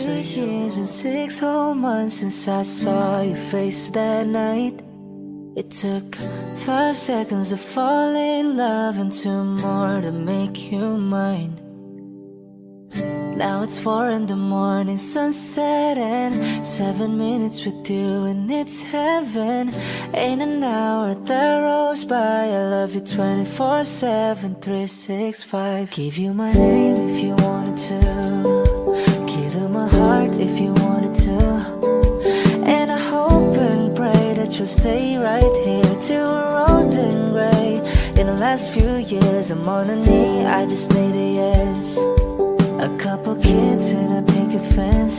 3 years and 6 whole months since I saw your face that night. It took 5 seconds to fall in love and 2 more to make you mine. Now it's 4 in the morning, sunset, and 7 minutes with you and it's heaven. Ain't an hour that rolls by. I love you 24/7, 365. Give you my name if you wanted to, give you my heart if you wanted to, and I hope and pray that you'll stay right here till we're old and gray. In the last few years I'm on a knee, I just need a yes. A couple kids in a picket fence,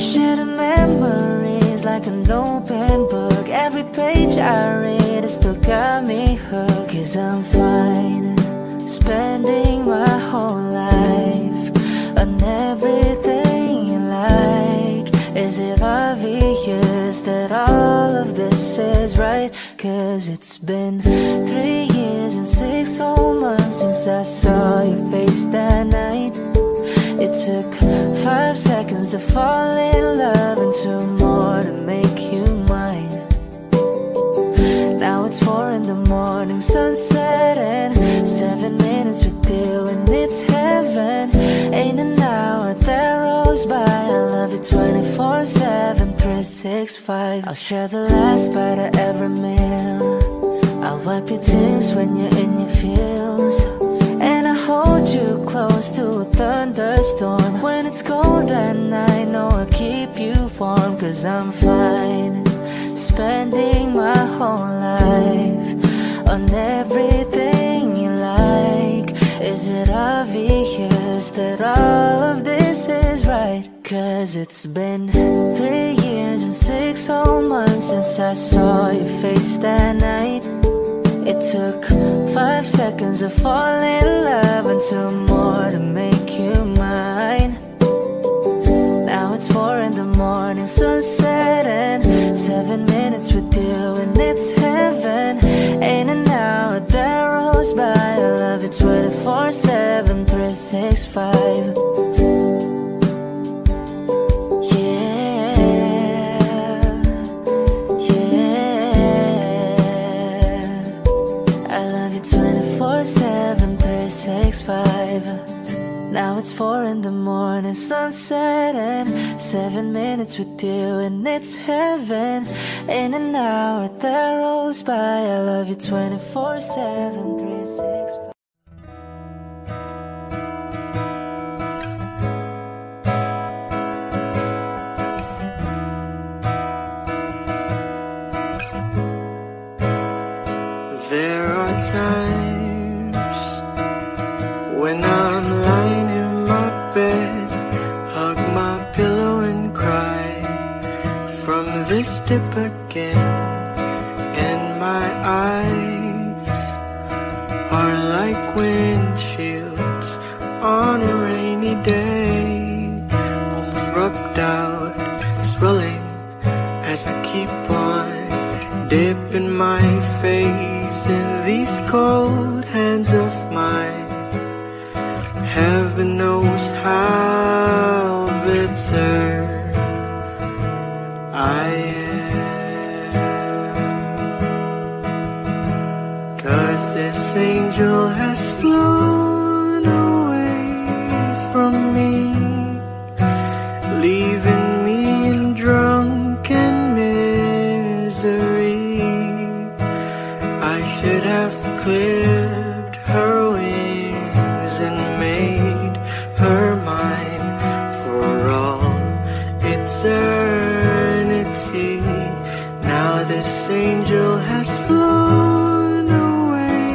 share the memories like an open book. Every page I read has still got me hooked. 'Cause I'm fine, spending my whole life on everything you like. Is it obvious that all of this is right? 'Cause it's been 3 years and 6 whole months since I saw your face that night. It took 5 seconds to fall in love and 2 more to make you mine. Now it's 4 in the morning, sunset, and 7 minutes with you and it's heaven. Ain't an hour that rolls by. I love you 24/7, 365. I'll share the last bite of every meal. I'll wipe your tears when you're in your feels, and I hold you close to a thunderstorm. When it's cold at night, no, I'll keep you warm. 'Cause I'm fine, spending my whole life on everything you like. Is it obvious that all of this is right? 'Cause it's been 3 years and 6 whole months since I saw your face that night. It took 5 seconds to fall in love and 2 more to make you mine. Now it's 4 in the morning, sunset, and 7 minutes with you and it's heaven. Ain't an hour that rolls by. I love you 24/7, 365. Now it's 4 in the morning, sunset, and 7 minutes with you and it's heaven. In an hour that rolls by. I love you 24/7, 365. There are times when I'm lying in my bed, hug my pillow and cry from this dip again. And my eyes are like windshields on a rainy day, almost rubbed out, swelling as I keep on dipping my face in these cold hands of mine. Heaven knows how bitter I am, 'cause this angel has flown away from me, leaving me in drunken misery. I should have clipped her wings and made her mine for all eternity. Now this angel has flown away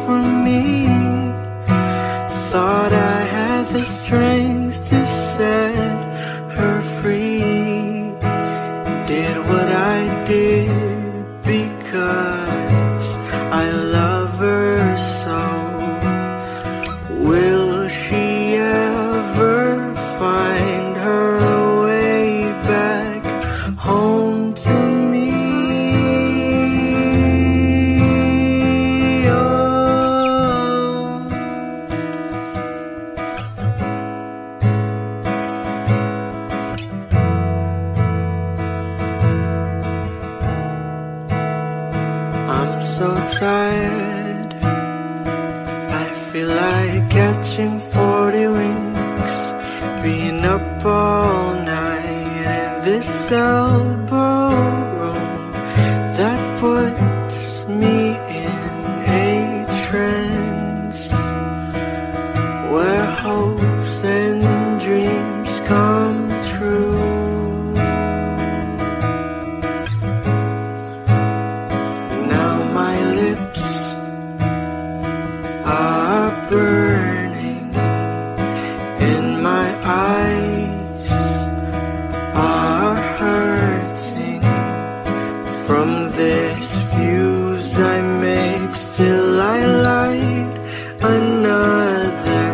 from me. Thought I had the strength to set her tired. I feel like catching 40 wings, being up all night in this elbow room that puts me in a trance, where hopes and dreams come true. Now my lips are burning and my eyes are hurting from this fuse I make. Still I light another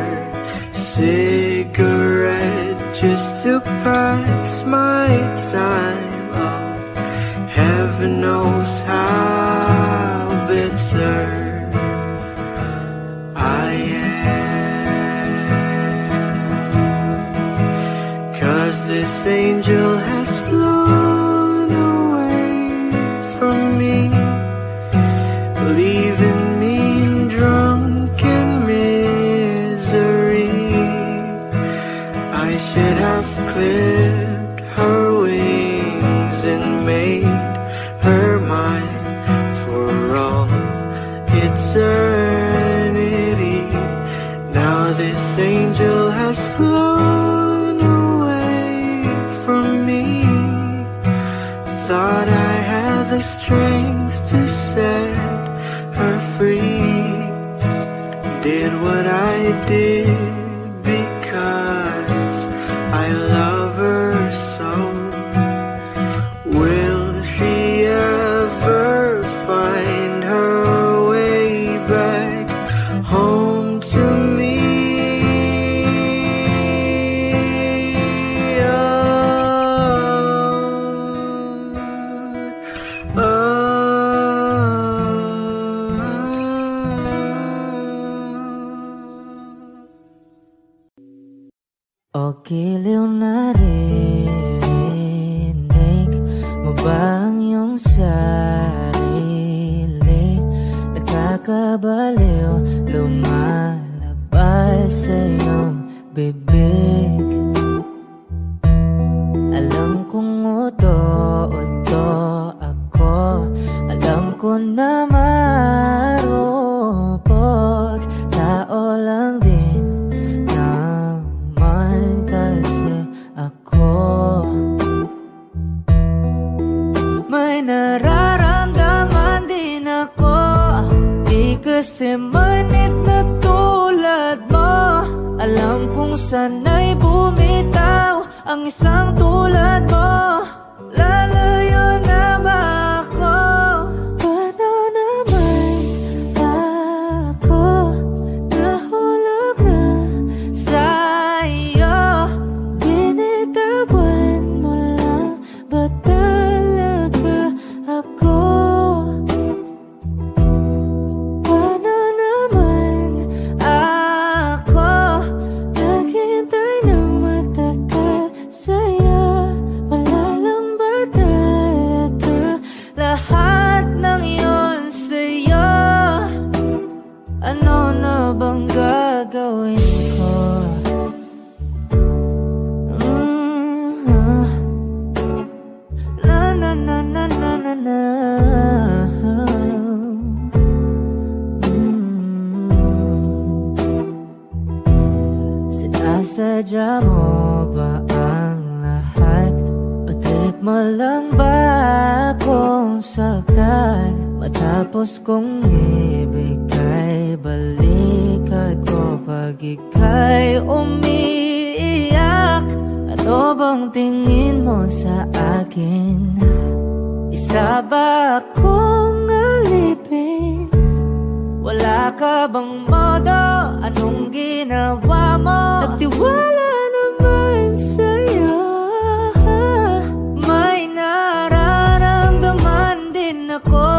cigarette just to pass my time off. Heaven knows how bitter I am, 'cause this angel has flown away from me, leaving me in drunken misery. I should have clipped her wings and made her mine for all eternity. Now this angel has flown away from me. Thought I had the strength to set her free. Did what I did because I love her so. Will she ever find her way back home to me? O giliw na rinig mo ba ang iyong sarili? Nakakabaliw, lumalabas sa iyong bibig. Alam kong uto-uto ako, alam ko na marupok, tao lang din kasi ako. May nararamdaman din ako, di kasi manit na tulad mo. Alam kong sana'y bumitaw ang isang tulad mo. Lalayo na ba ako? Paano naman ako nahulog na sa'yo? Binitawan mo lang ba talaga ako? Paano naman ako naghintay ng matagal sa'yo? Wala lang ba talaga lahat ng iyon sa'yo? Ano na bang gagawin ko? Na na na na na na na. Sinasadya mo ba ang lahat? O trip mo lang ba akong saktan? Matapos kong ibigay balikat ko pag ika'y umiiyak. Ano bang tingin mo sa akin? Isa ba akong alipin? Wala ka bang modo? Anong ginawa mo? Nagtiwala naman sa'yo. May nararamdaman din ako,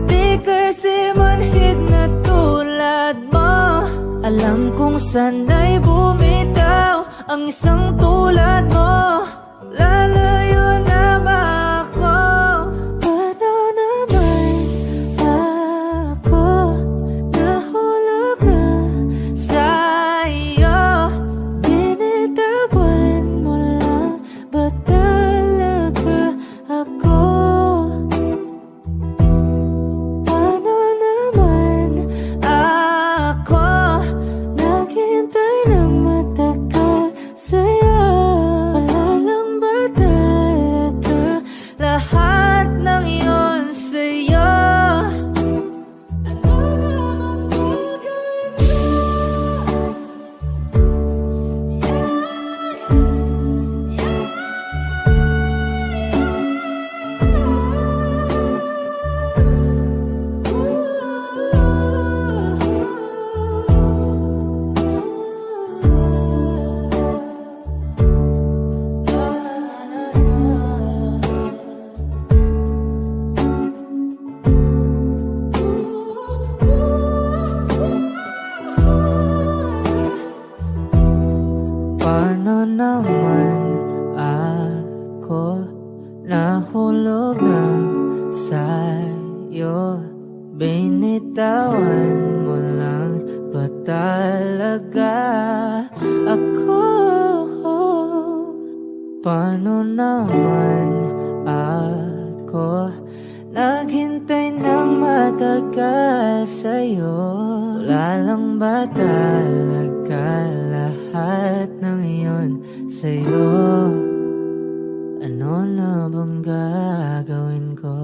di kasi manhid na tulad mo. Alam kong sana'y bumitaw ang isang tulad mo. Lalayo na ba ako? Paano naman naman ako, nahulog na sa'yo. Binitawan mo lang ba talaga ako? Paano naman ako naghintay ng matagal sa'yo? Wala lang ba talaga lahat ng iyon sa'yo? Ano na bang gagawin ko?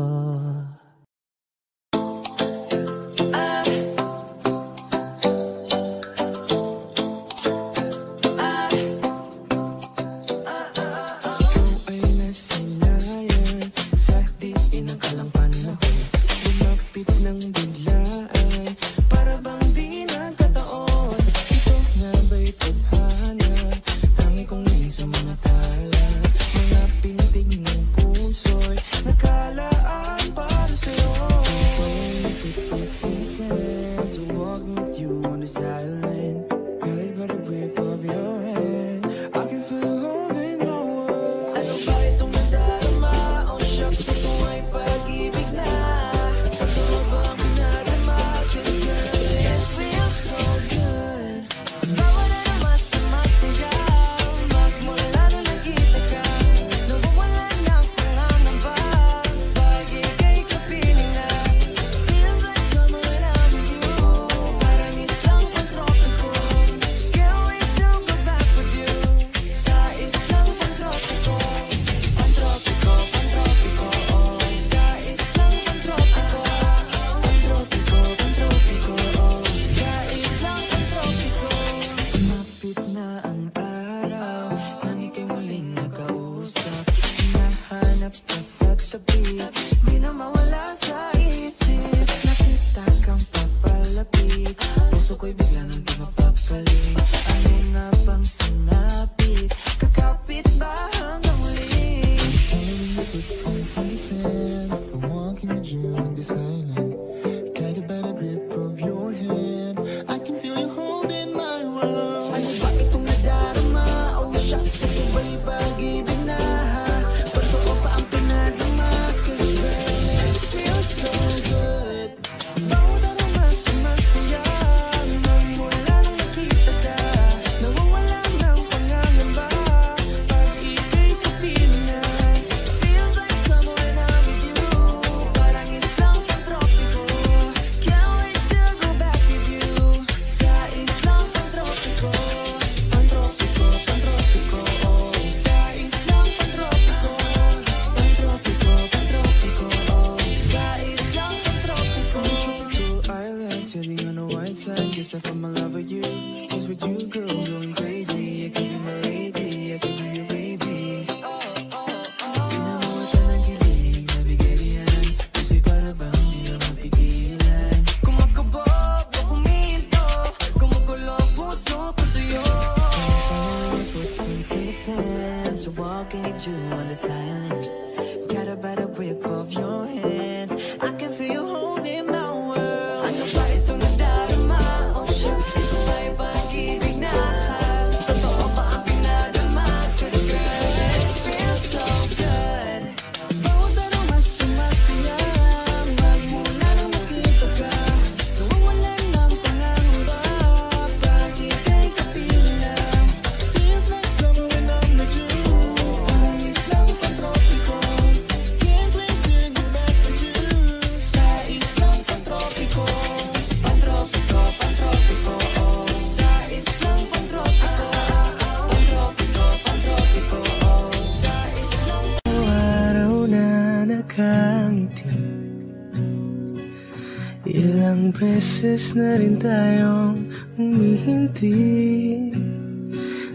Ilang beses na rin tayong humihindi,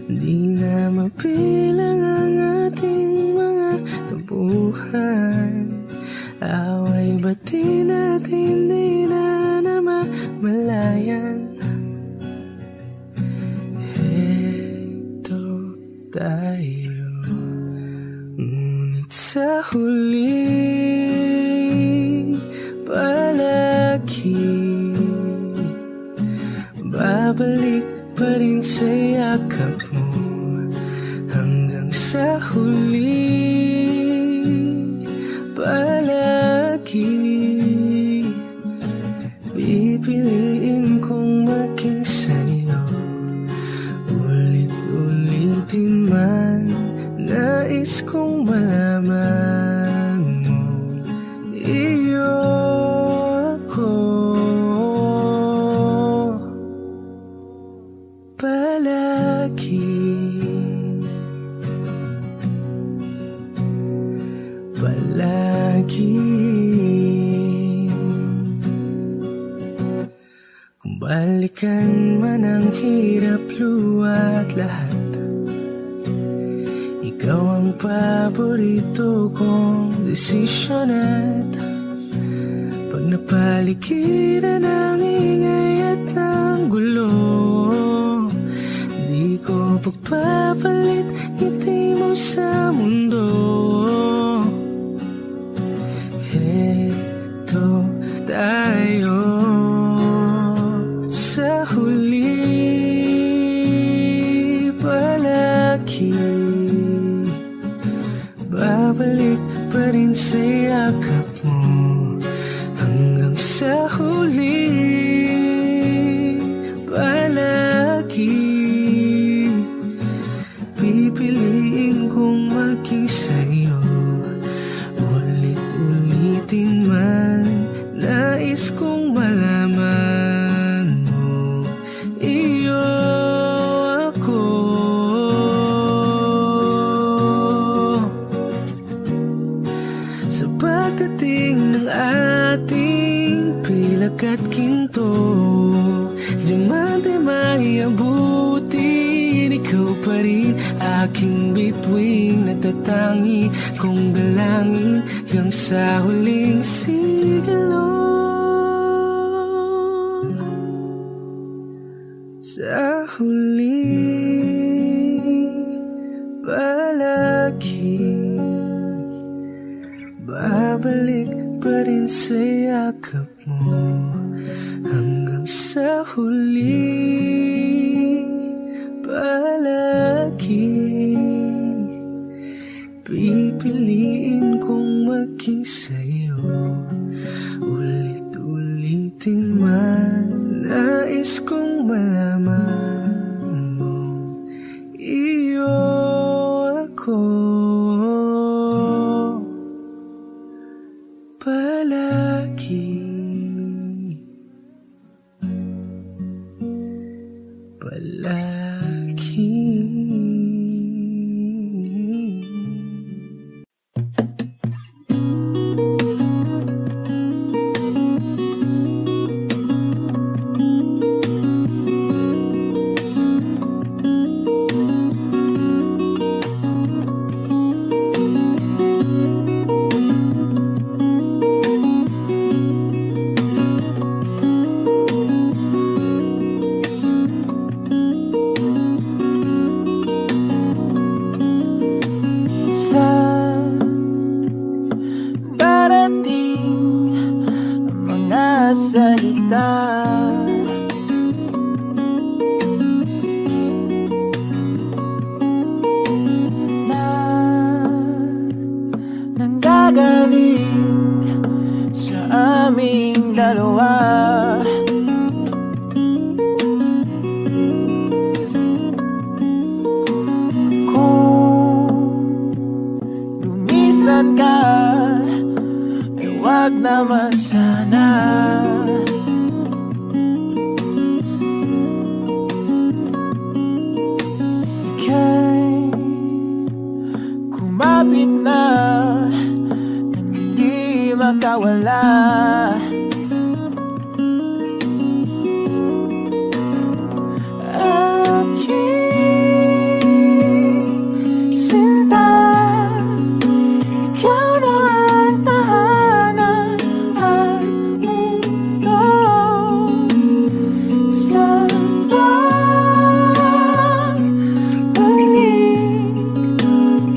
di na mapilang ang ating mga tampuhan. Away ba't di natin di na namamalayan? Heto tayo, ngunit sa huli palagi babalik pa rin sa yakap mo. sa huli palagi pipiliin kong maging sa'yo. Ulit-ulitin man, nais kong malaman mo, iyo ako palagi. Palagi. Kung balikan man ang hirap, luwa't lahat, ikaw ang paborito kong desisyon. At pag napaligiran ng ingay at ng gulo, di ko pagpapalit ngiti mo sa mundo. Eto tayo sa huli palagi, babalik pa rin sa yakap mo hanggang sa huli palagi. Pipiliin kong maging sa'yo, ulit-ulitin man, nais kong malaman mo, iyo ako. Sa pagdating ng ating pilak at ginto, diamante may abutin, ikaw pa rin aking bituin, natatangi kong dalangin hanggang sa huling sigalon. Sa huli palagi, babalik pa rin sa yakap mo hanggang sa huli palagi. Pipiliin kong maging sa'yo, ulit-ulitin man, nais kong malaman mo, iyo ako palagi. Palagi.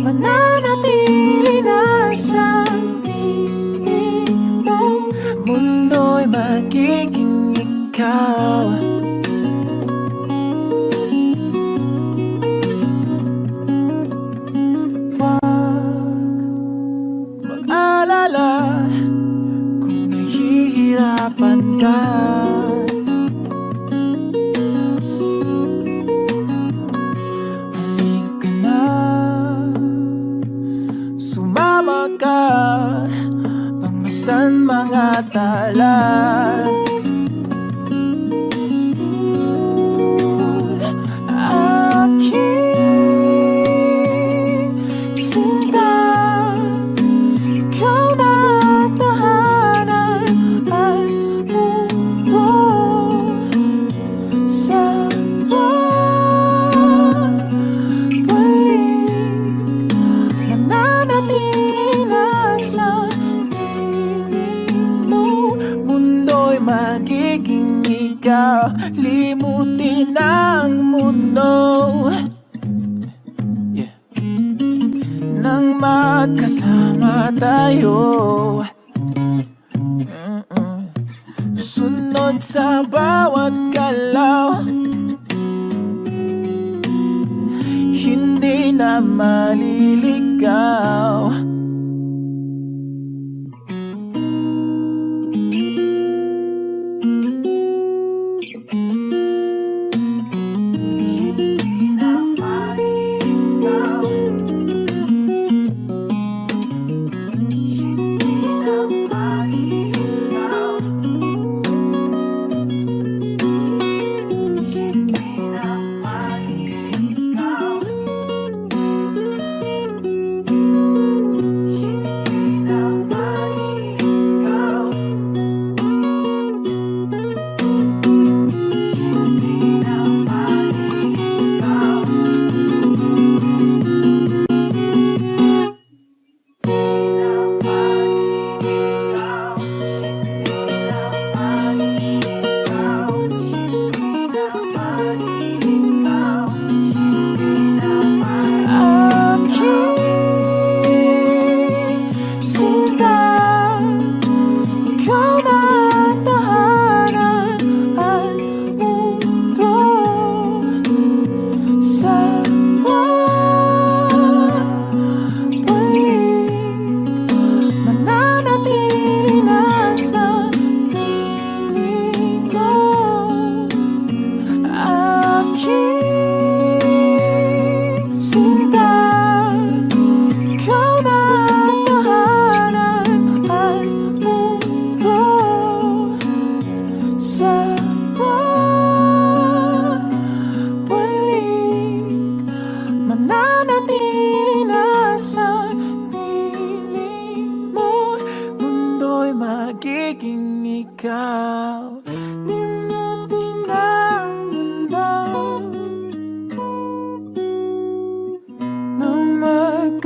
Mananatili na sa piling mo. ka. Halika na, sumama ka, pagmasdan mga tala. Limutin ang mundo, yeah. Nang magkasama tayo, sunod sa bawat galaw, hindi na maliligaw.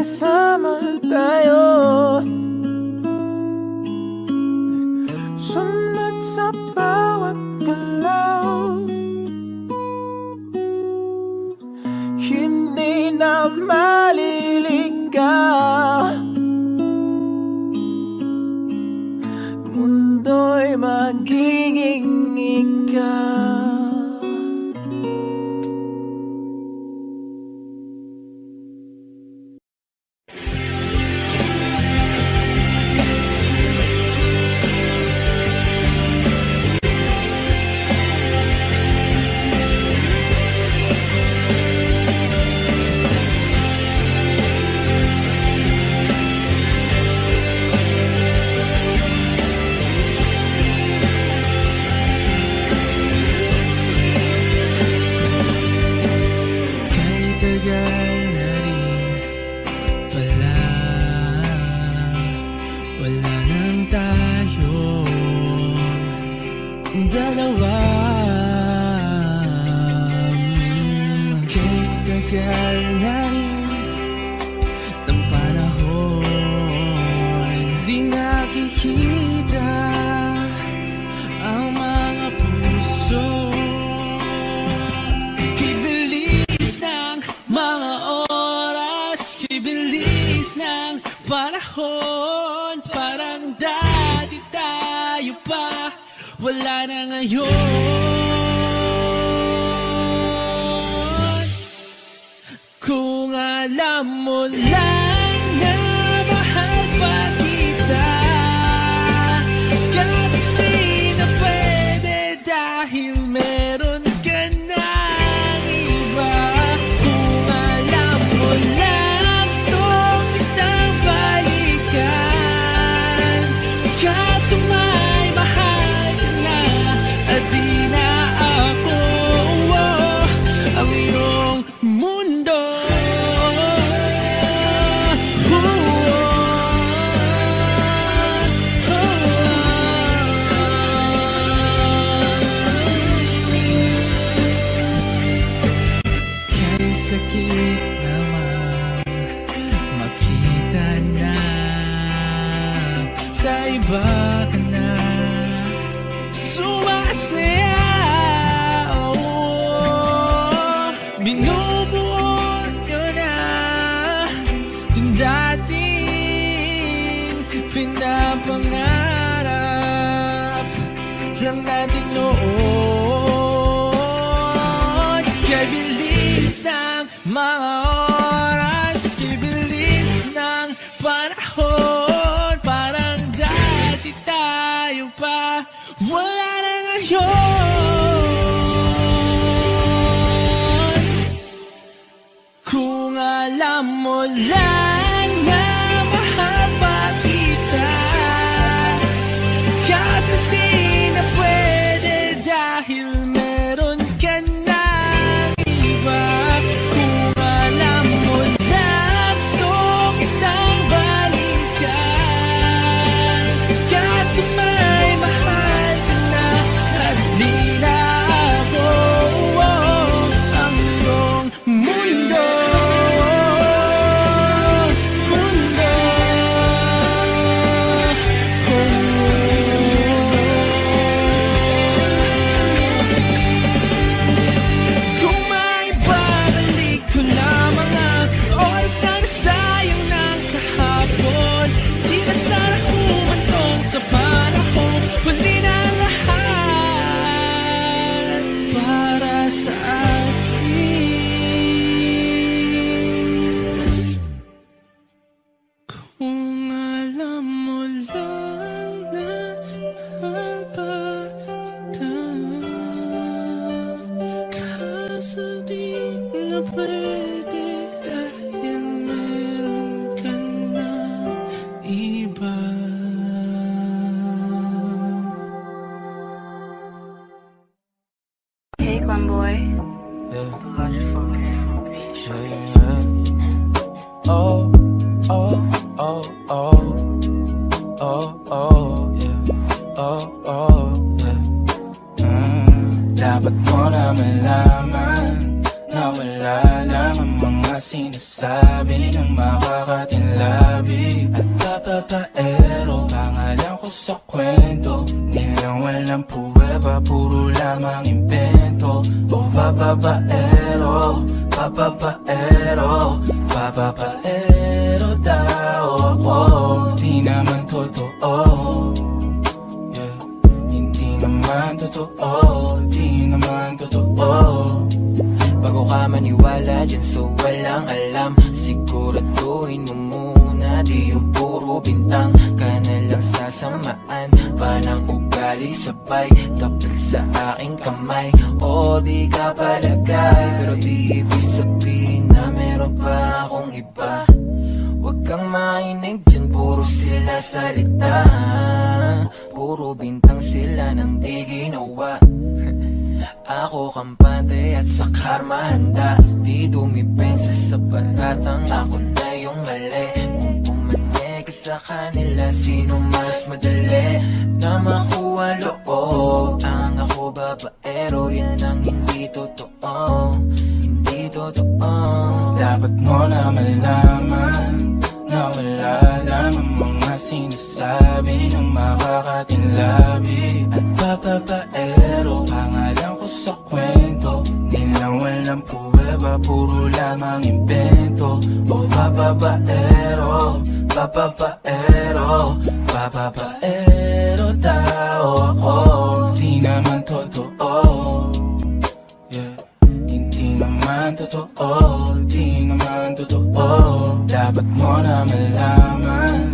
Kasama tayo, sunod sa bawat galaw, hindi na maliligaw. Mundo'y magiging ikaw. Wala na ngayon. Kung alam mo lang na mahal pa kita, kahit di na pwede sa iba ka na sumasaya. Binubuo nyo na yung dating pinapangarap lang natin noon. Kaya bilis ng mga oras, kaya bilis ng panahon, parang dati tayo pa, wala na ngayon. Kung alam mo lang na mahal pa kita, kasi di na pwede dahil meron ka na iba. Kung alam mo lang gusto kitang balikan, kasi may mahal ka na at di na ako ang iyong mundo. Dapat mo na malaman na wala lang ang mga sinasabi ng makakatinlabi at papapaero. Pangalan ko sa kwento, nilang walang puweba, puro lamang invento. O papapaero, papapaero, papapaero daw ako. Di naman totoo, yeah. Hindi naman totoo, di naman totoo. Bago ka maniwala dyan so walang alam, siguraduhin mo muna di yung puro bintang ka na lang sasamaan pa ng ugali sabay tapik sa aking kamay. O di ka palagay pero di ibig sabihin na meron pa akong iba. Huwag kang mainig dyan, puro sila salita, puro bintang sila nang di ginawa. Ako kampante at sa karma handa, di dumipensa sa patatang ako na yung mali. Kung pumanig ka sa kanila, sino mas madali na makuha loob? Ang ako babaero, yan ang hindi totoo, hindi totoo. Dapat mo na malaman na wala lang ang mga sinasabi ng makakatinlabi at papapaero. Pangalan ko sa kwento, nilang walang puweba, puro lamang invento. O papapaero, papapaero, papapaero daw ako. Di naman totoo, yeah. Hindi naman totoo, di naman totoo. Dapat mo na malaman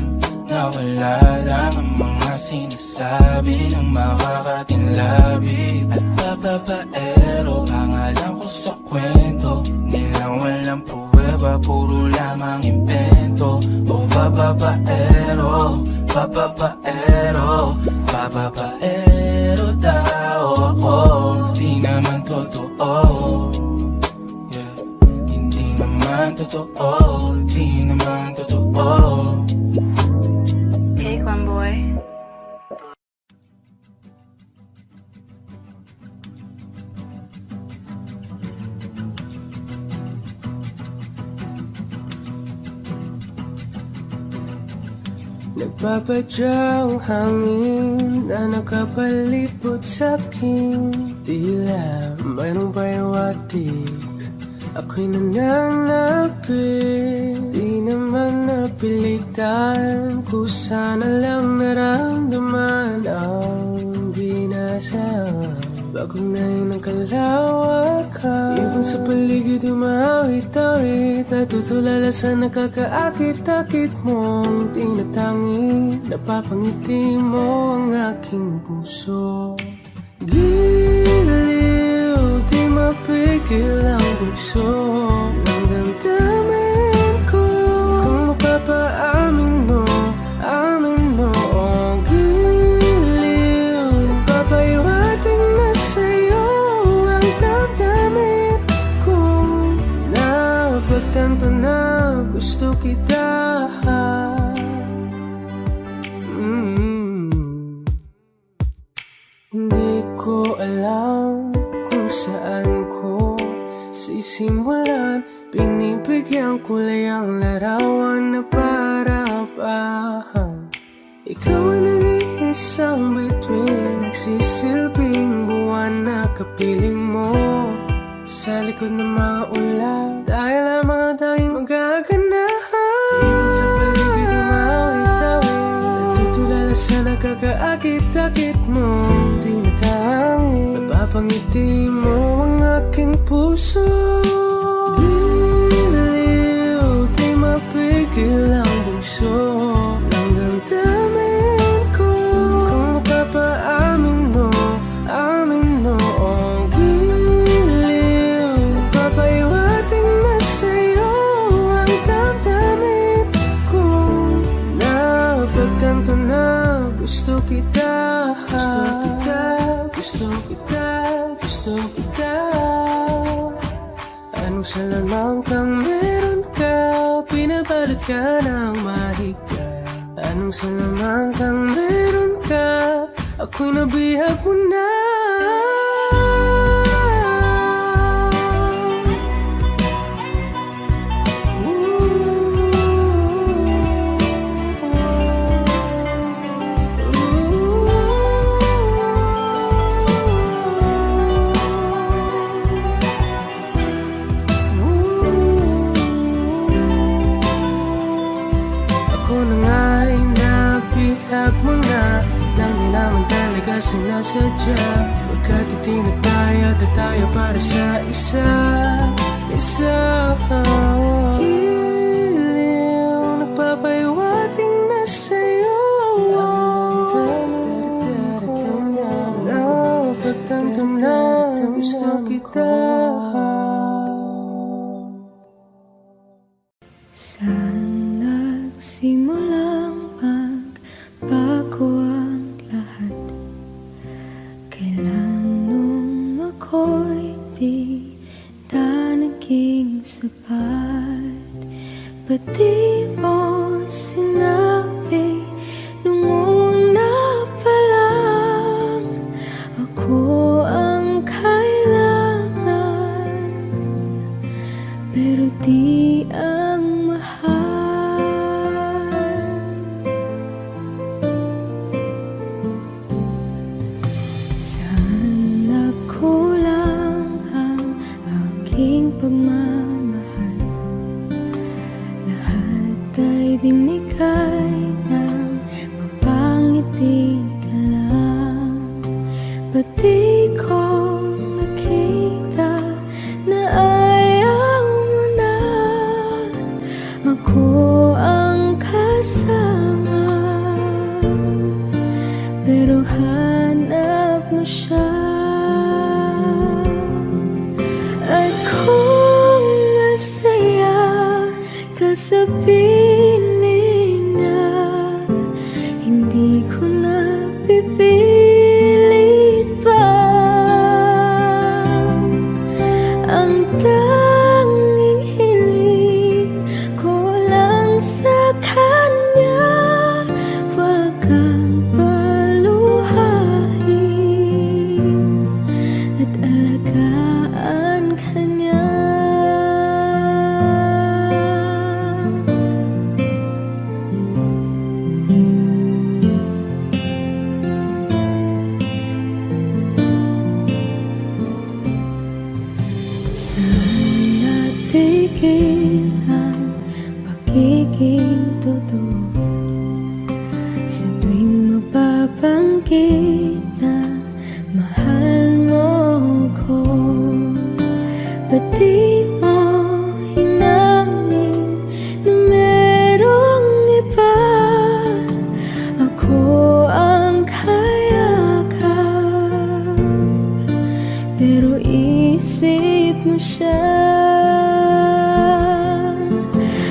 na wala lang ang mga sinasabi ng makakatinlabi at papapaero. Pangalan ko sa kwento, nilang walang puweba, puro lamang invento. O papapaero, papapaero, papapaero daw ako. Di naman totoo, yeah. Hindi naman totoo, di naman totoo. Hey, Clemboy. Nagpapadyang hangin na nakapalipot sa'kin. Tila mayroong payawatik, ako'y nananapit. Di naman napilitan, kusana lang naramdaman ang binasa. Bagong ngayon ang kalawakan, ibon sa paligid umawit-awit. Natutulala sa nakakaakit-akit mong tinatangi. Napapangiti mo ang aking puso. Giliw, di mapigil ang bugso ng damdamin ko. Kung mapapaamin mo, amin mo. Oh, giliw, papayawating na sa'yo ang damdamin ko. Napagtanto na gusto kita. Hindi ko alam kung saan ko sisimulan. Binibigyan kulay ang larawan na para-parahan. Ikaw ang nag-iisang bituin, nagsisilbing buwan na kapiling mo. Sa likod ng mga ulan, tayo lamang ang tanging magaganahan. Ibon sa paligid umawit-awit, natutulala sa nakakaakit-akit mo. Tinatangi, napapangiti mo ang aking puso. Giliw, di mapigil ang bugso ng damdamin ko. Kung mapapaamin mo, amin mo. Oh, giliw, papayawating na sa'yo ang damdamin ko. Napagtanto na gusto kita. Gusto kita, gusto kita, gusto kita. Anong salamang kang meron ka, pinabalot ka ng mahigpit. Anong salamang kang meron ka, ako'y nabihag mo na. Sinasadya, pagkat itinag tayo at tayo para sa isa. Giliw, nagpapayawating na sa'yo. Napagtanto na gusto kita. Saan nagsimulang magbago ang lahat? Kailan nung ako'y di na naging sapat? Ba't di mo sinabi nung una pa lang ako ang kailangan, pero di ang mahal? Saan nagkulang ang aking pagmamahal? Lahat ay binigay ng mapangiti ka lang. Ba't di ko nakita na ayaw mo na ako ang kasama? Pero hanap mo siya. At kung masaya ka sa piling na, hindi ko na pipilit pa. Ang tanging hiling ko lang sa kanya, wag kang paluhain at alagaan ka niya. magiging totoo sa tuwing mapabanggit na mahal mo ko. Ba't di mo hinamin na merong iba? Ako ang kayakap, pero isip mo siya.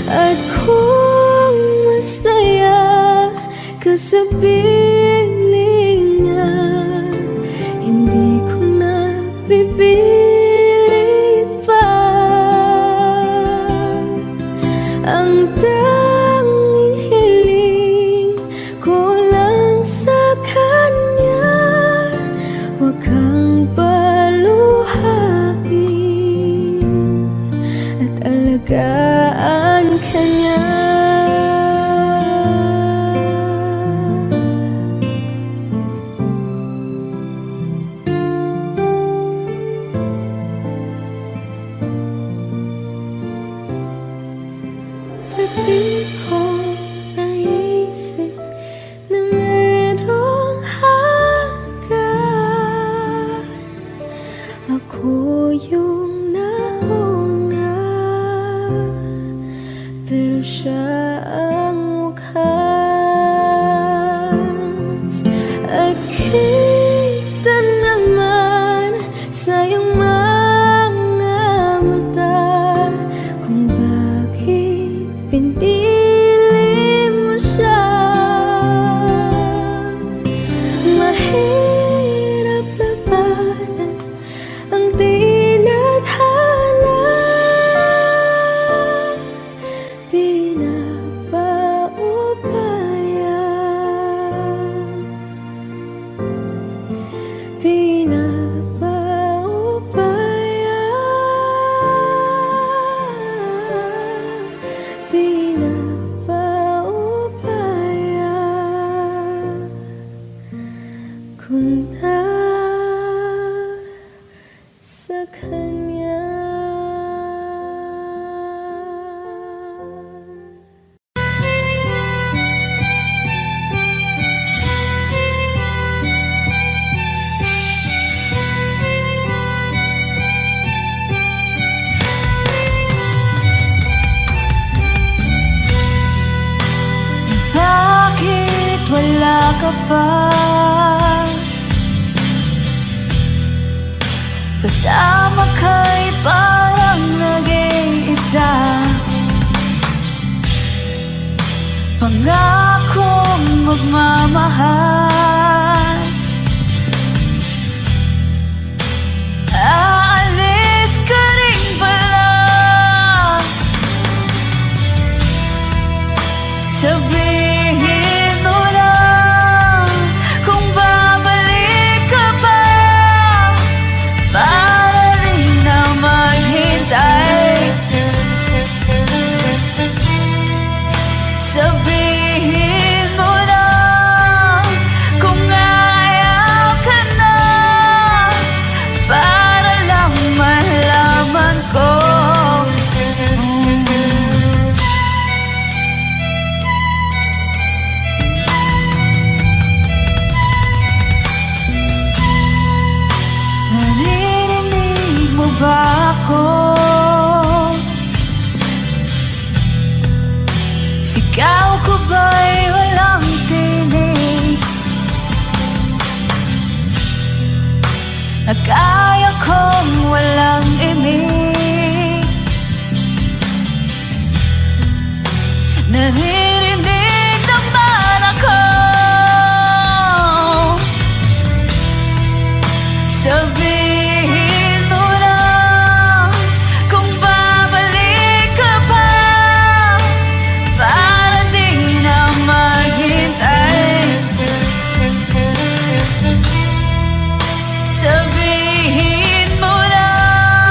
At kung masaya ka sa piling niya, hindi ko na pipilit pa. Ang tanging hiling ko lang sa kanya, huwag kang paluhain at alagaan ka niya. Di ko naisip na merong hanggan. Ako yung nauna, pero siya ang wakas. At kita naman sa iyong mga mata kung bakit pinili mo siya. Mahirap labanan ang tinadhana, pinapaubaya, pinapaubaya, pinapaubaya ko na sa kanya. Bakit wala ka pa kasama ka'y parang nag-iisa? Pangakong magmamahal, aalis ka rin pala. Sabihin mo lang kung babalik ka pa, para rin na maghintay. Sabihin mo lang kung ayaw ka na, para lang malaman ko. Naririnig mo ba ako? Sigaw ko ba'y walang tinig? Na kaya kong walang imig? Naririnig naman ako. Sabihin mo lang kung babalik ka pa, para di na maghintay. Sabihin mo lang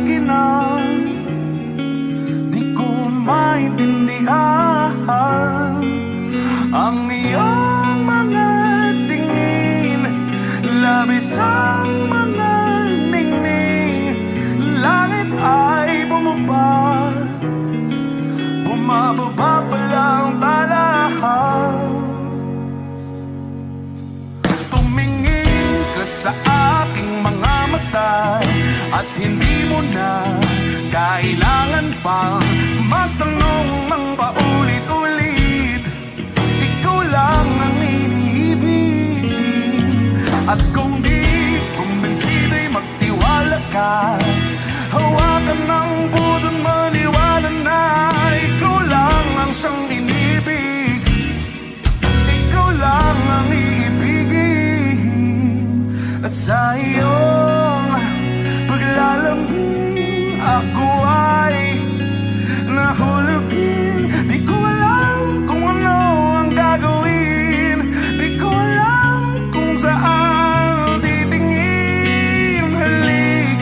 inang di ko maintindihan ang iyong mga tingin, labis ang mga ningning. Langit ay bumaba, bumababa pa lang talahan. Tumingin ka sa aking mga mata at hindi mo na kailangan pang magtanong ng paulit-ulit. Ikaw lang ang iniibig, at kung di kumbinsido'y magtiwala ka. Hawakan ng puso't maniwala na ikaw lang ang siyang inibig. Ikaw lang ang iibigin, at sa iyong paglalambing ako ay nahulugin. Di ko alam kung ano ang gagawin, di ko alam kung saan titingin. Halik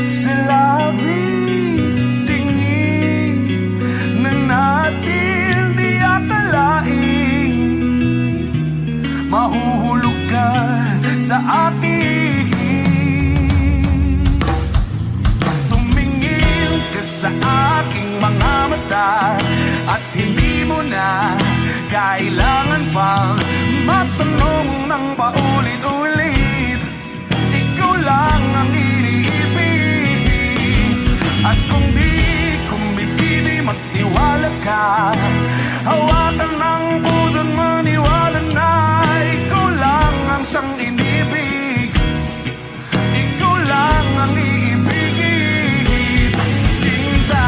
sa labi, tingin na natin di akalain. Mahuhulog ka sa akin. Tumingin ka sa aking mga mata at hindi mo na kailangan pang magtanong ng paulit-ulit. Ikaw lang ang iniibig, at kung di kumbinsido'y magtiwala ka. Hawakan ng puso't maniwala na ikaw lang ang siyang inibig. Ikaw lang ang iibigin, Sinta.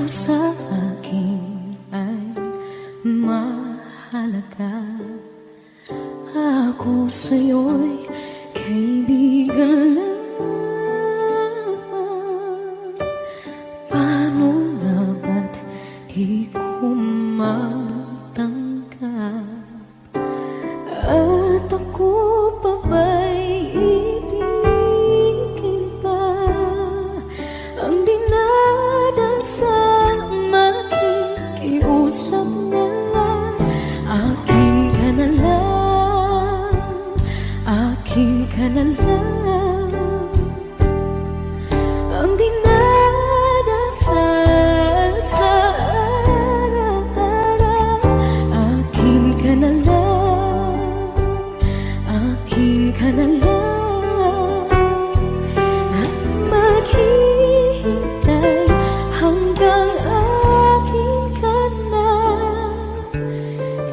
sa akin ay mahalaga. Ako sa'yo'y kaibigan lang. Paano na ba't di ko matanggap? At ako pa ba'y ibigin pa? Ang dinadasal makikiusap na lang. Akin ka na lang, akin ka na lang. Ang dinadasal sa araw-araw. Akin ka na lang, akin ka na lang. At maghihintay hanggang akin ka na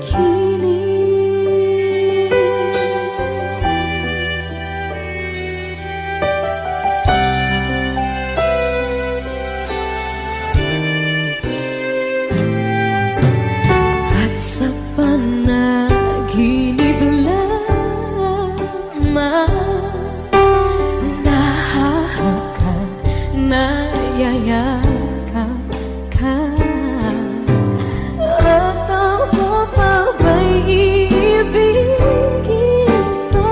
kilig. At sa panaginip lamang nahahakan, nayayakap ka. At ako pa ba'y iibigin pa?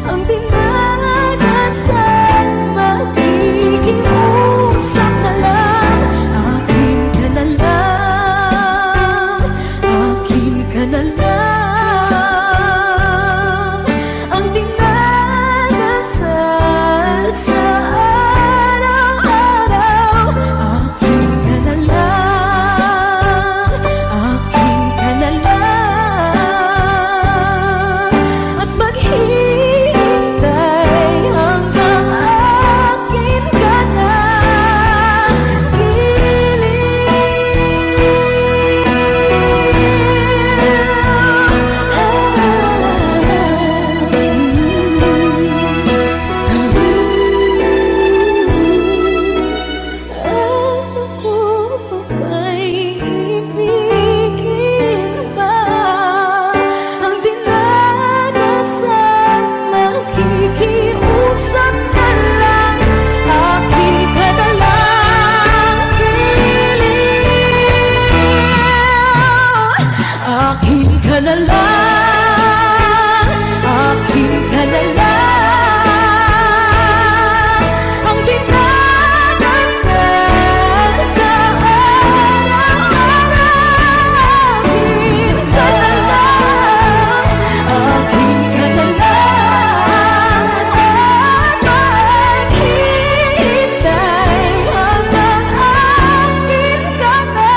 Ang dinadasal makikiusap na lang. Akin ka na lang, akin ka na lang. Ang dinadasal sa araw-araw. Akin ka na lang, akin ka na lang. At maghihintay hanggang akin ka na Ako pa ba'y ibigin pa? Ang dinadasal makikiusap na lang. Akin ka na lang, kilig. Akin ka na lang, akin ka na lang. Ang dinadasal sa araw-araw. Akin ka na lang, akin ka na lang. At maghihintay hanggang akin ka na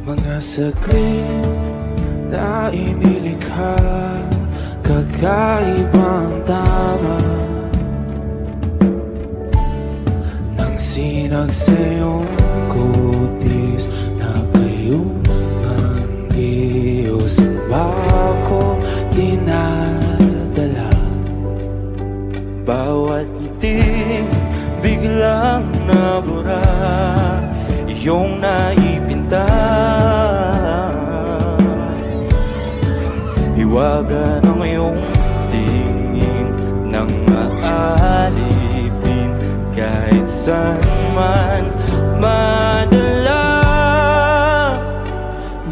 Mga saglit na inilikha, kakaibang tama nang sinag sa iyong kutis na kayong ang Diyos ang bako dinadala. Bawat ngiti biglang nabura, iyong naipinta. Hiwaga ng iyong tingin nang maalipin kahit saan man madala.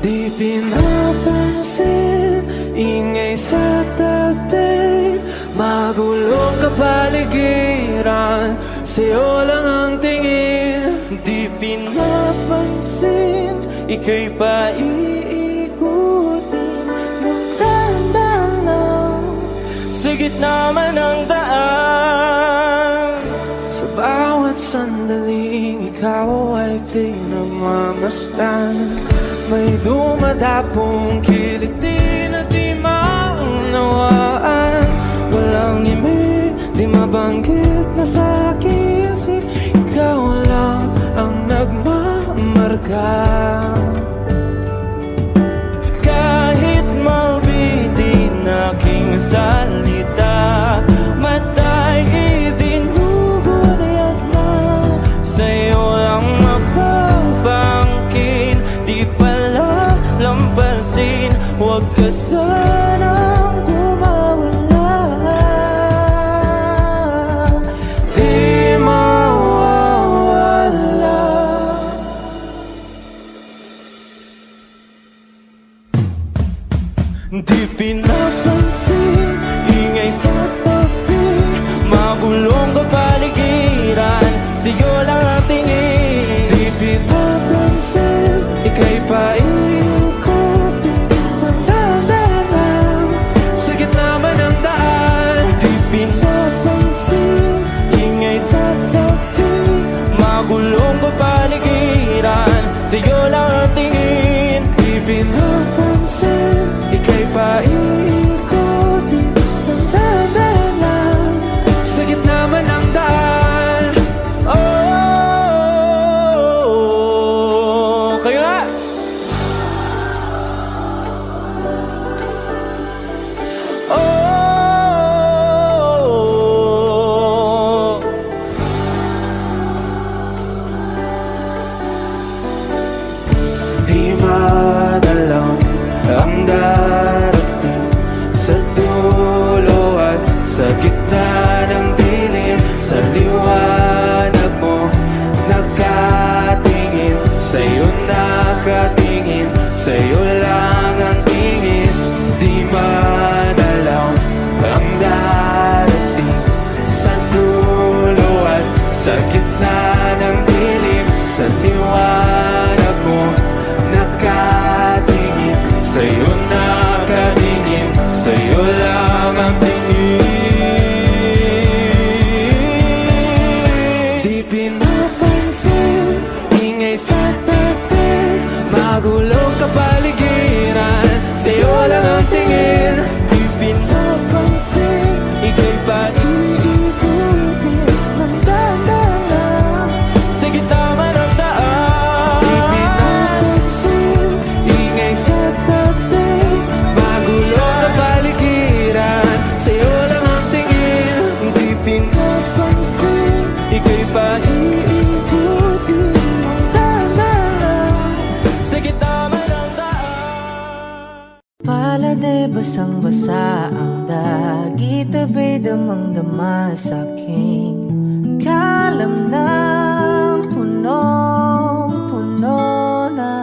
Di pinapansin, ingay sa tabi, magulong kapaligiran, sa'yo lang ang tingin. Di pinapansin, ika'y paiikutin ng dahan-dahan lang sa gitna man ng daan. Sa bawat sandaling ikaw ay pinagmamasdan, may dumadapong kiliti na di maunawaan. Walang ibig, di mabanggit na sa aking isip, ikaw lang ang nagmamarka. Kahit mabitin aking salita, matay ibinubunayag na sa'yo lang magbabangkin, di pala lampasin. Huwag ka sanang gumawala, di mawawala. Di pinapansin, ingay sa tabi, magulong kapaligiran, sa'yo lang ang tingin. Di pinapansin, ika'y paiikutin ng dahan-dahan sa gitna man ng daan. Di pinapansin, ingay sa tabi, magulong kapaligiran, sa'yo lang ang tingin. Di pinapansin, ika'y paiikutin ng dahan-dahan sa gitna man ng daan. Oh, kayo nga! Oh, di madalaw ang darating sa dulo at sa gitna ng dilim. Sa liwanag mo nakatingin, sa'yo nakatingin, sa'yo lang ang tingin. Di madalaw ang darating sa dulo at sa gitna ng dilim. Sa liwanag mo nakatingin, sa'yo nakatingin, sa'yo lang ang tingin. Di pinapansin, ingay sa tabi, magulong kapaligiran, sa'yo lang ang tingin. Di pinapansin, ika'y paiikutin ng dahan-dahan sa gitna man ng daan. Di pinapansin, ingay sa tabi, magulong kapaligiran, sa'yo lang ang tingin. Di pinapansin, ika'y paiikutin ng dahan-dahan sa gitna man ng daan. Palade basang-basa ang dagit, abay damang-dama sa'king kalam ng punong-puno na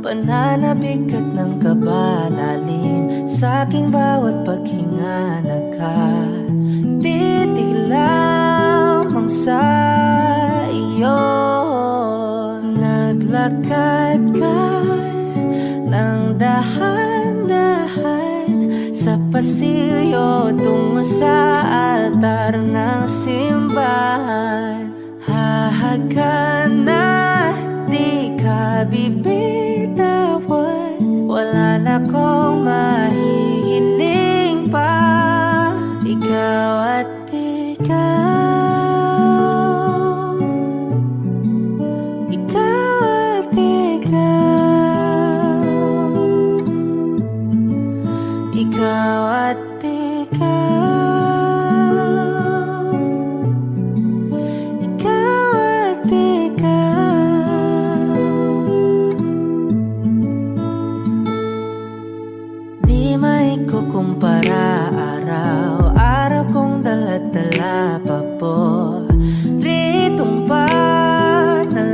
pananabik at ng kabalalim sa'king bawat paghinga. Nakatitig lamang sa iyo, naglakad ka ng dahan-dahan sa pasilyo tungo sa altar ng simbahan. Hahagan na di ka bibitawan, wala na kong mahihiling pa. Ikaw at ikaw, ikaw at ikaw, ikaw at ikaw, ikaw at ikaw. Di maikukumpara, araw-araw kong dala-dala pa po ritong panalangin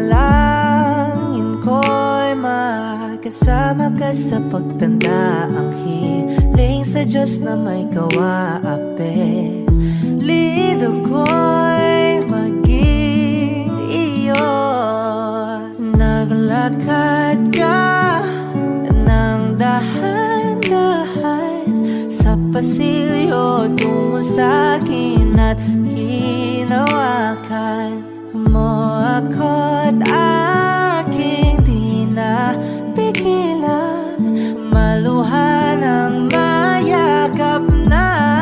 ko'y makasama ka sa pagtanda. Ang hiling sa Diyos na may kawaape, lido ko'y maging iyo. Maglakad ka ng dahan-dahan sa pasilyo tungo sa'kin at hinawakan mo ako't aking di na pigilan, maluha ng mayakap na.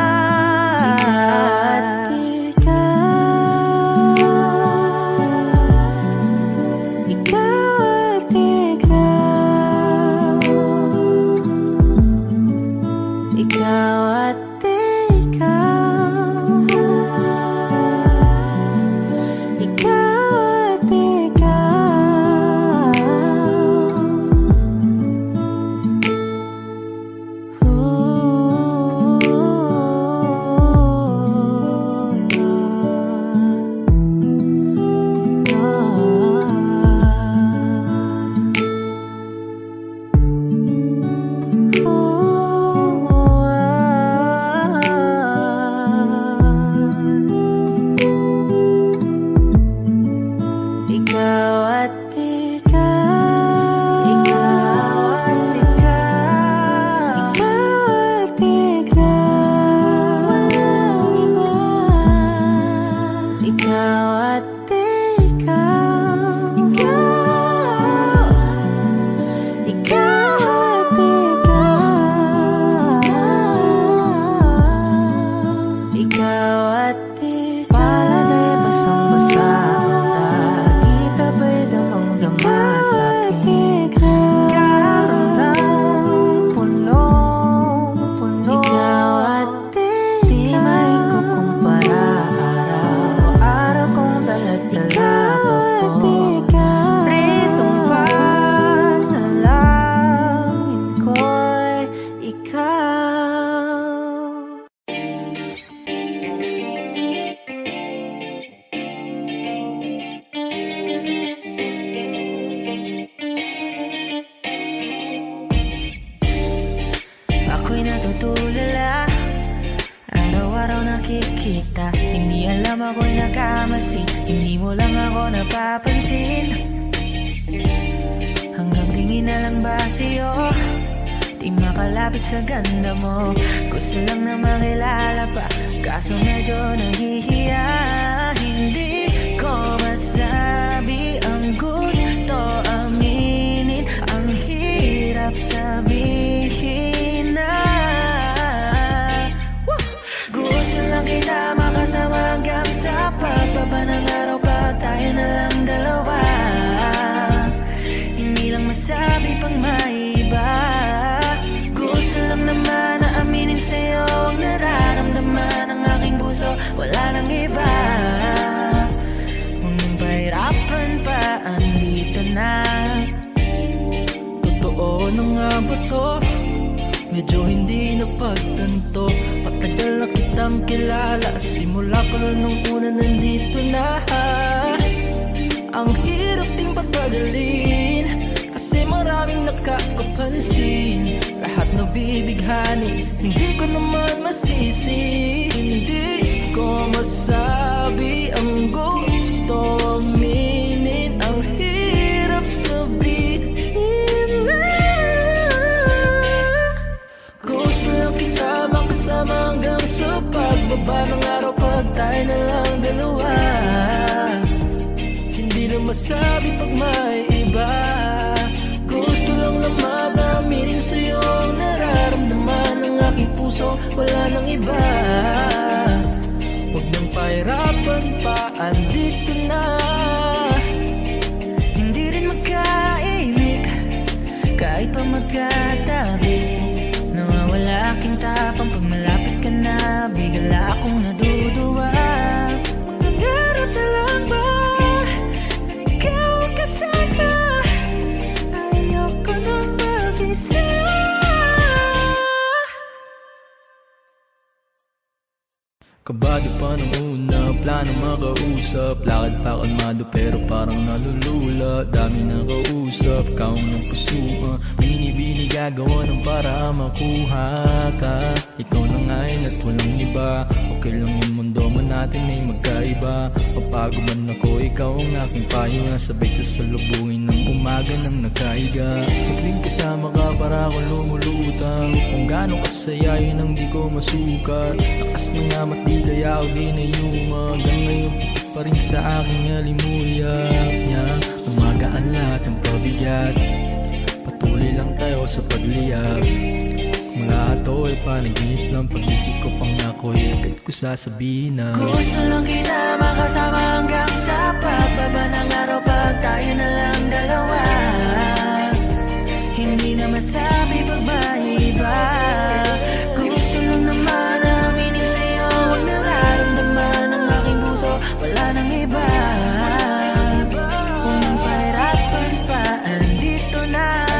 Ako'y natutulala, araw-araw nakikita. Hindi alam ako'y nakamasi, hindi mo lang ako napapansin. Hanggang tingin na lang ba sa'yo, di makalapit sa ganda mo. Gusto lang na makilala pa, kaso medyo nahihiya. Hindi ko masabi ang gusto aminin, ang hirap sabihin na. Gusto lang kita makasama hanggang sa pagbaba ng araw, pag tayo na lang dalawa. Hindi lang masabi pang maiba, gusto lang naman na aminin sa'yo ang nararamdaman ng aking puso, wala nang iba. Kung yung pahirapan pa, andito na. Totoo na nga ba to? Medyo hindi napagtanto. Matagal na kitang kilala, simula pa nung una nandito na. Ang hirap ding patagalin, kasi maraming nakakapansin. Lahat nabibighani, hindi ko naman masisi. Hindi ko masabi ang gusto aminin, ang hirap sabihin na. Gusto lang kita makasama hanggang sa pagbaba ng araw, pag tayo na lang dalawa. Hindi na masabi pag may iba, gusto lang naman aminin sa'yo ang nararamdaman ng aking puso, wala nang iba. Huwag nang pahirapan pa, andito na. Hindi rin magkaibig, kahit pa magkatabi. Nawawala aking tapang pag malapit ka na, bigla akong naduduwa. Mangangarap na lang ba na ikaw ang kasama? Ayoko nang mag-isa. Kabado pa nung una, plano makausap. Lakad pa kalmado pero parang nalulula. Dami na kausap, kaong ng pusuan. Binibini gagawa ng para makuha ka. Ikaw na ngayon at walang iba. Okay lang yung mundo man natin ay magkaiba. Mapago man ako, ikaw ang aking pahinga. Sabay sasalubungin ng umaga ng nagkaiga. Tuwing kasama ka para ako lumulutang. Kung gaano kasaya yun ang di ko masukat. Lakas ng amat di kaya ako di na yuma. Hanggang ngayon pa rin sa aking alimuyak niya. Umagaan lahat ng pabigat. Patuloy lang tayo sa pagliyab. Kung lahat to ay panaginip lang, pag-isip ko pang ako'y agad ko sasabihin na gusto lang kita makasama hanggang sa pagbaba ng araw. Pag tayo na lang dalawa, hindi na masabi pag maiba. Gusto lang naman aminin sa'yo ang nararamdaman ng aking puso. Wala nang iba. Kung ang pahirapan pa, andito na.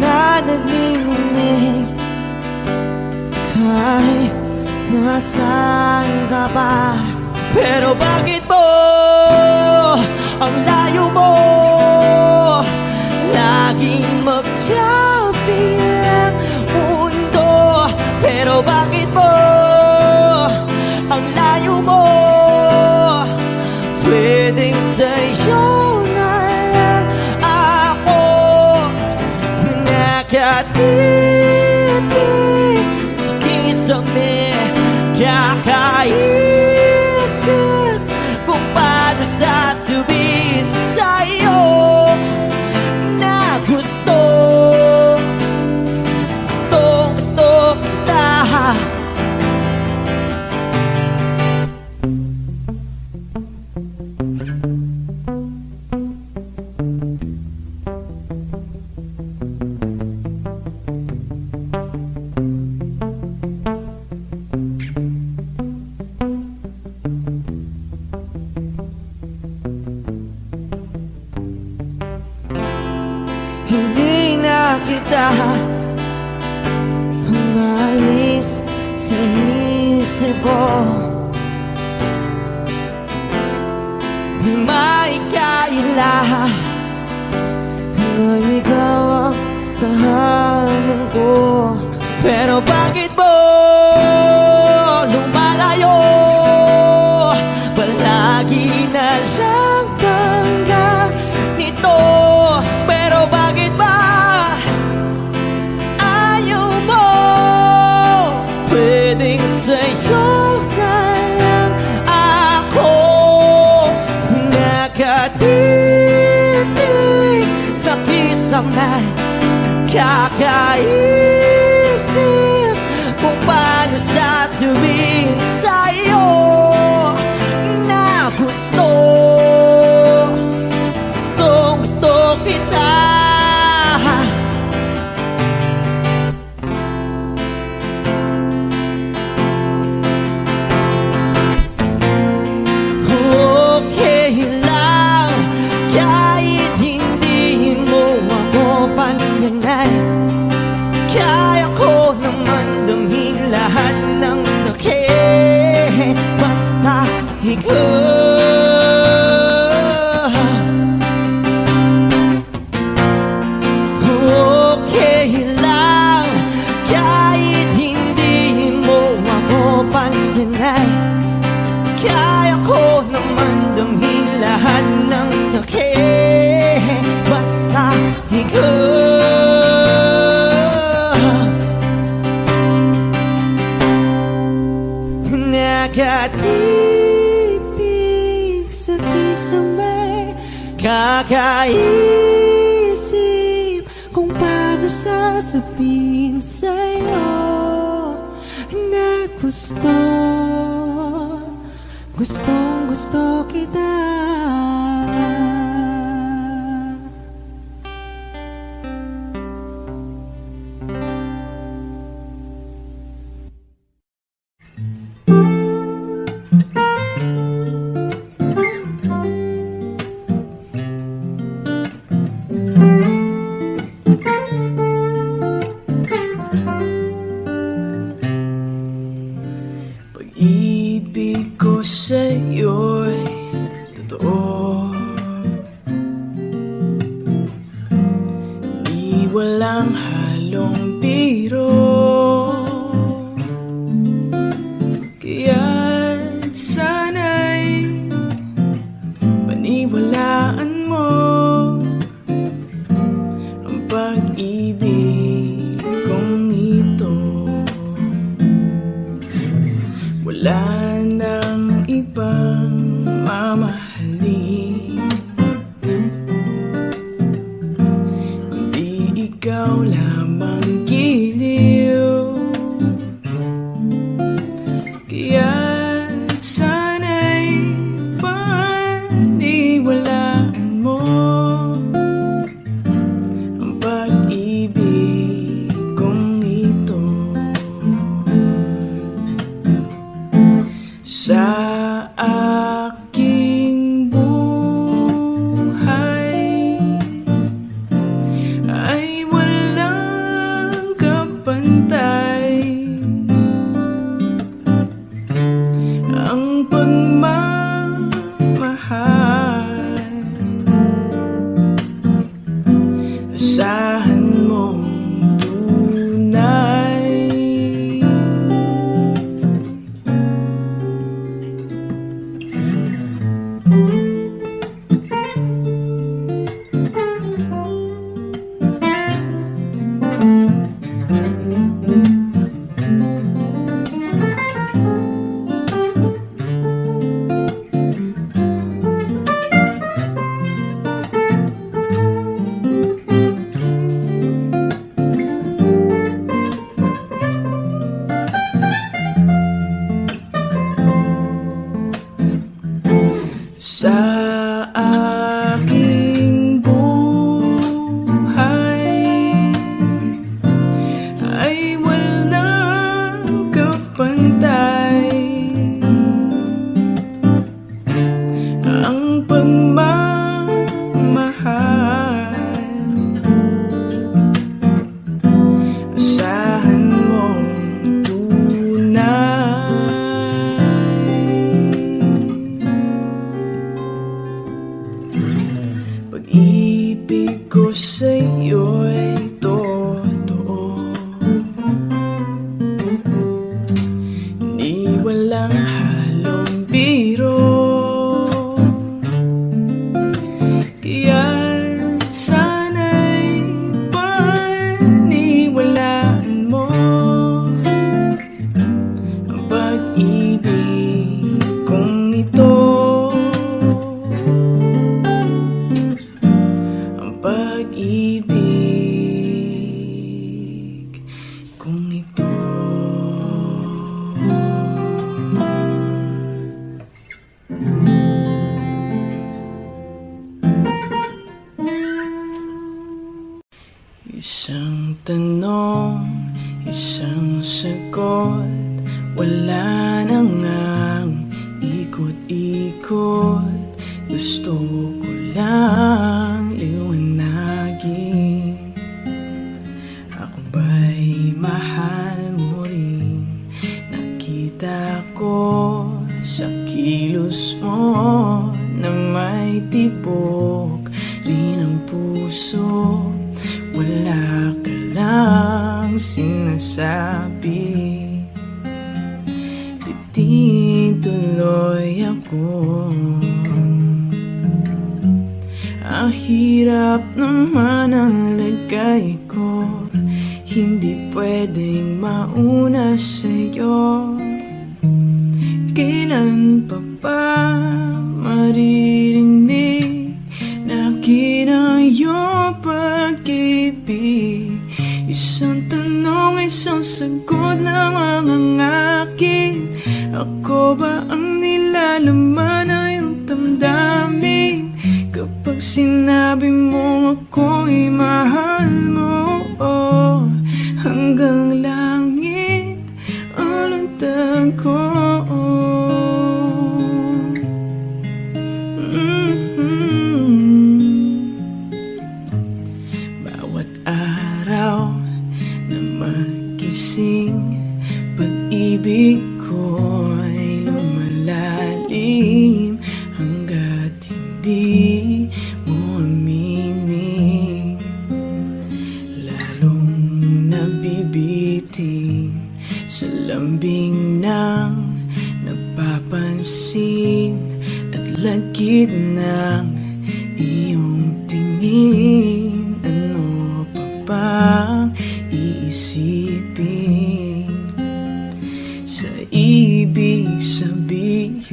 Na nagniningning kahit nasaan ka ba. Pero bakit mo ang layo mo laging magkabilang mundo? Pero bakit mo ang layo mo pwedeng sa'yo na lang ako nakatitig sa kisame. Kakaisip kung paano sasabihin sa'yo na gusto kita. Hindi na kita umalis sa isip ko. Di maikaila na ikaw ang tahanan ko. Pero bakit mo lumalayo? Palagi na lang hanggang nito. Pero bakit ba ayaw mo? Pwedeng sa'yo na lang ako nakatitig sa kisame. Kakaisip kung paano sasabihin sa'yo na gusto kita. Okay lang kahit hindi mo ako pansinin. Kaya ko naman damhin lahat ng sakit basta ikaw. Okay lang kahit hindi mo ako pansinin. Kaya ko naman damhin lahat ng sakit basta ikaw. Nakatitig sa kisame. Kakaisip kung paano ko sasabihin sa'yo na gustong gusto kita. Pag-ibig ko sa'yo'y totoo, di walang halong biro. Kaya't sana'y paniwalaan mo ang pag-ibig kong ito. Wala nang ibang mamahalin kundi ikaw lamang giliw. Kaya't sana'y paniwalaan mo ang pag-ibig kong ito. Sa aking buhay ay walang kapantay ang pagmamahal. Asahan mong tunay. Sa aking buhay ay walang kapantay ang pagmamahal. Asahan mong tunay. Pag-ibig ko sa'yo'y totoo, di walang halong biro. Kaya't sana'y paniwalaan mo ang pag-ibig kong ito. Pag-ibig kung ito. Isang tanong, isang sagot, wala na ngang ikot-ikot. Gusto ko lang liwanagin, ako ba'y mahal mo rin? Nakita ko sa kilos mo na may tibok rin ang puso. Wala ka lang sinasabi, bitin tuloy ako. Ang hirap naman ang lagay ko, hindi pwedeng mauna sa'yo. Kailan pa ba maririnig na akin ang iyong pag-ibig? sinabi mong ako'y mahal mo, hanggang langit ang lundag ko. Bawat araw na magising, pag-ibig ko'y lumalalim hanggat hindi mo aminin. Lalong nabibitin sa lambing ng napapansin at lagid ng iyong tingin. Ano pa bang iisipin sa ibig sabihin?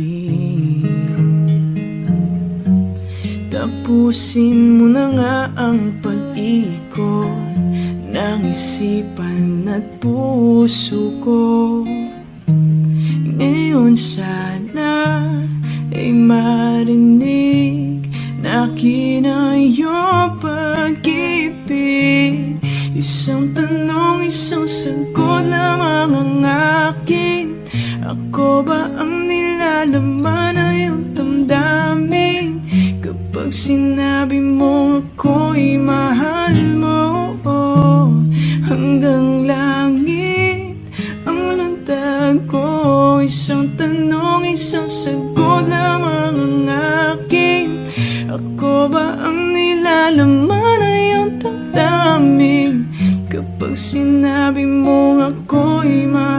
Tapusin mo na nga ang pag-ikot ng isipan at puso ko. Ngayon sana ay marinig na akin ang iyong pag-ibig. Isang tanong, isang sagot lamang ang akin. Ako ba ang nilalaman na iyong damdamin? Kapag sinabi mo ako'y mahal mo, hanggang langit ang lundag ko. Isang tanong, isang sagot lamang ang akin. Ako ba ang nilalaman na iyong damdamin? Kapag sinabi mo ako'y mahal